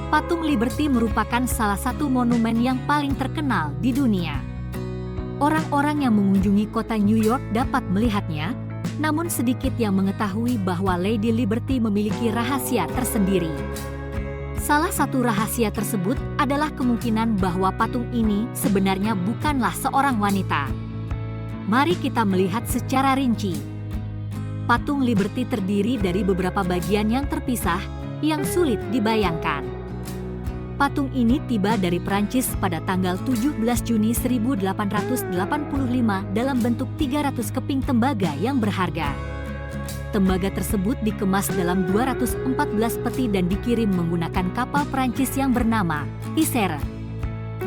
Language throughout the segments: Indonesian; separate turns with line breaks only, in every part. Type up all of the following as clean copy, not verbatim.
Patung Liberty merupakan salah satu monumen yang paling terkenal di dunia. Orang-orang yang mengunjungi kota New York dapat melihatnya, namun sedikit yang mengetahui bahwa Lady Liberty memiliki rahasia tersendiri. Salah satu rahasia tersebut adalah kemungkinan bahwa patung ini sebenarnya bukanlah seorang wanita. Mari kita melihat secara rinci. Patung Liberty terdiri dari beberapa bagian yang terpisah, yang sulit dibayangkan. Patung ini tiba dari Prancis pada tanggal 17 Juni 1885 dalam bentuk 300 keping tembaga yang berharga. Tembaga tersebut dikemas dalam 214 peti dan dikirim menggunakan kapal Prancis yang bernama Isère.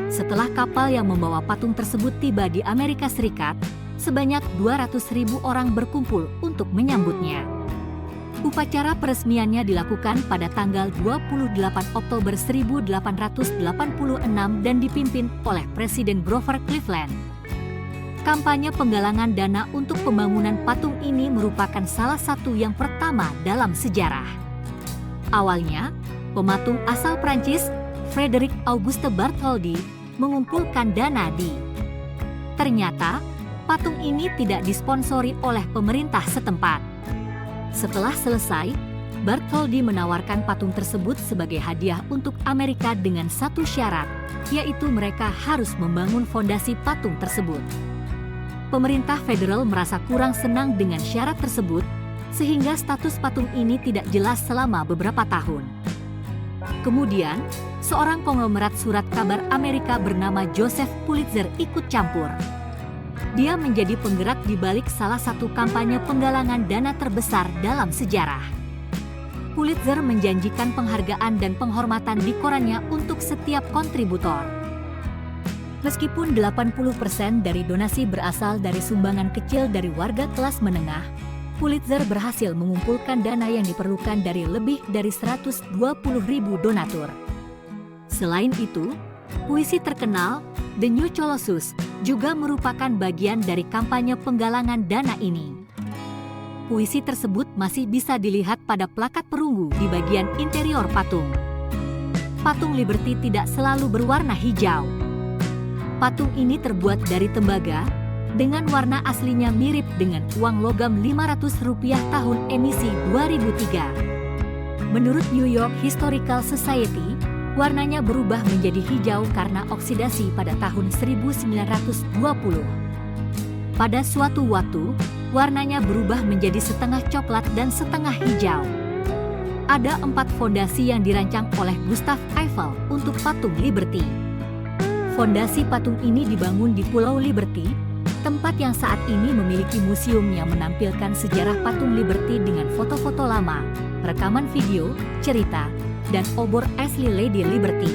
Setelah kapal yang membawa patung tersebut tiba di Amerika Serikat, sebanyak 200.000 orang berkumpul untuk menyambutnya. Upacara peresmiannya dilakukan pada tanggal 28 Oktober 1886 dan dipimpin oleh Presiden Grover Cleveland. Kampanye penggalangan dana untuk pembangunan patung ini merupakan salah satu yang pertama dalam sejarah. Awalnya, pematung asal Prancis, Frédéric Auguste Bartholdi, mengumpulkan dana di. Ternyata, patung ini tidak disponsori oleh pemerintah setempat. Setelah selesai, Bartholdi menawarkan patung tersebut sebagai hadiah untuk Amerika dengan satu syarat, yaitu mereka harus membangun fondasi patung tersebut. Pemerintah federal merasa kurang senang dengan syarat tersebut, sehingga status patung ini tidak jelas selama beberapa tahun. Kemudian, seorang konglomerat surat kabar Amerika bernama Joseph Pulitzer ikut campur. Dia menjadi penggerak di balik salah satu kampanye penggalangan dana terbesar dalam sejarah. Pulitzer menjanjikan penghargaan dan penghormatan di korannya untuk setiap kontributor. Meskipun 80% dari donasi berasal dari sumbangan kecil dari warga kelas menengah, Pulitzer berhasil mengumpulkan dana yang diperlukan dari lebih dari 120.000 donatur. Selain itu, puisi terkenal The New Colossus juga merupakan bagian dari kampanye penggalangan dana ini. Puisi tersebut masih bisa dilihat pada plakat perunggu di bagian interior patung. Patung Liberty tidak selalu berwarna hijau. Patung ini terbuat dari tembaga, dengan warna aslinya mirip dengan uang logam Rp500 tahun emisi 2003. Menurut New York Historical Society, warnanya berubah menjadi hijau karena oksidasi pada tahun 1920. Pada suatu waktu, warnanya berubah menjadi setengah coklat dan setengah hijau. Ada 4 fondasi yang dirancang oleh Gustave Eiffel untuk patung Liberty. Fondasi patung ini dibangun di Pulau Liberty, tempat yang saat ini memiliki museum yang menampilkan sejarah patung Liberty dengan foto-foto lama, rekaman video, cerita, dan obor asli Lady Liberty.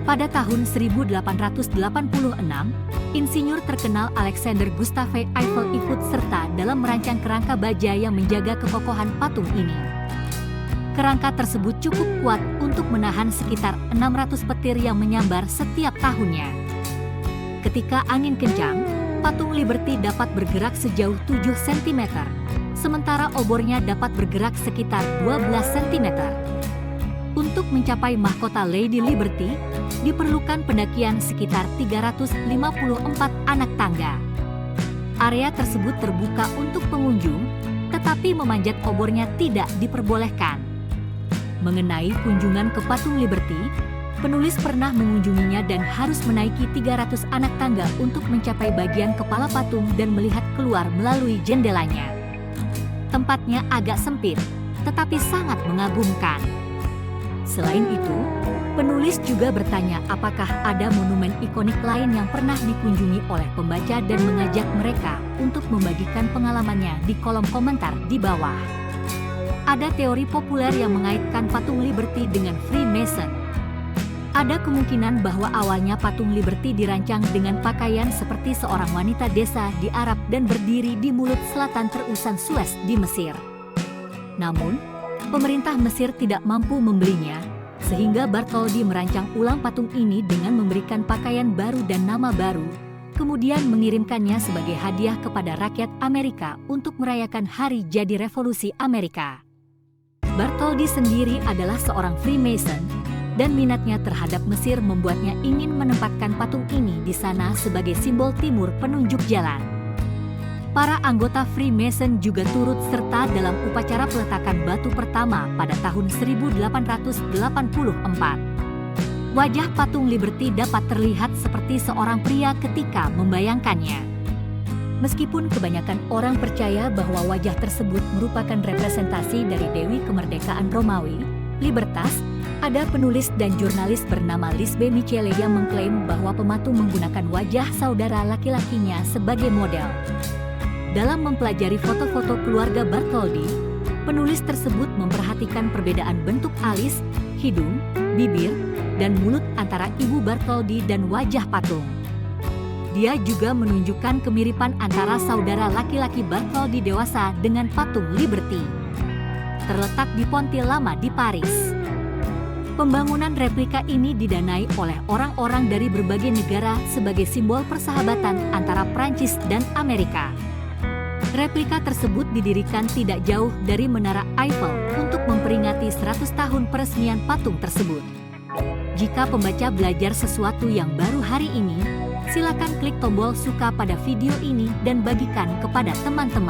Pada tahun 1886, insinyur terkenal Alexander Gustave Eiffel ikut serta dalam merancang kerangka baja yang menjaga kekokohan patung ini. Kerangka tersebut cukup kuat untuk menahan sekitar 600 petir yang menyambar setiap tahunnya. Ketika angin kencang, patung Liberty dapat bergerak sejauh 7 cm, sementara obornya dapat bergerak sekitar 12 cm. Untuk mencapai mahkota Lady Liberty, diperlukan pendakian sekitar 354 anak tangga. Area tersebut terbuka untuk pengunjung, tetapi memanjat obornya tidak diperbolehkan. Mengenai kunjungan ke patung Liberty, penulis pernah mengunjunginya dan harus menaiki 300 anak tangga untuk mencapai bagian kepala patung dan melihat keluar melalui jendelanya. Tempatnya agak sempit, tetapi sangat mengagumkan. Selain itu, penulis juga bertanya apakah ada monumen ikonik lain yang pernah dikunjungi oleh pembaca dan mengajak mereka untuk membagikan pengalamannya di kolom komentar di bawah. Ada teori populer yang mengaitkan patung Liberty dengan Freemason. Ada kemungkinan bahwa awalnya patung Liberty dirancang dengan pakaian seperti seorang wanita desa di Arab dan berdiri di mulut selatan terusan Suez di Mesir. Namun, pemerintah Mesir tidak mampu membelinya, sehingga Bartholdi merancang ulang patung ini dengan memberikan pakaian baru dan nama baru, kemudian mengirimkannya sebagai hadiah kepada rakyat Amerika untuk merayakan Hari Jadi Revolusi Amerika. Bartholdi sendiri adalah seorang Freemason, dan minatnya terhadap Mesir membuatnya ingin menempatkan patung ini di sana sebagai simbol timur penunjuk jalan. Para anggota Freemason juga turut serta dalam upacara peletakan batu pertama pada tahun 1884. Wajah patung Liberty dapat terlihat seperti seorang pria ketika membayangkannya. Meskipun kebanyakan orang percaya bahwa wajah tersebut merupakan representasi dari Dewi Kemerdekaan Romawi, Libertas, ada penulis dan jurnalis bernama Lisbe Michele yang mengklaim bahwa pematung menggunakan wajah saudara laki-lakinya sebagai model. Dalam mempelajari foto-foto keluarga Bartholdi, penulis tersebut memperhatikan perbedaan bentuk alis, hidung, bibir, dan mulut antara ibu Bartholdi dan wajah patung. Dia juga menunjukkan kemiripan antara saudara laki-laki Bartholdi dewasa dengan patung Liberty. Terletak di Ponti Lama di Paris. Pembangunan replika ini didanai oleh orang-orang dari berbagai negara sebagai simbol persahabatan antara Prancis dan Amerika. Replika tersebut didirikan tidak jauh dari Menara Eiffel untuk memperingati 100 tahun peresmian patung tersebut. Jika pembaca belajar sesuatu yang baru hari ini, silakan klik tombol suka pada video ini dan bagikan kepada teman-teman.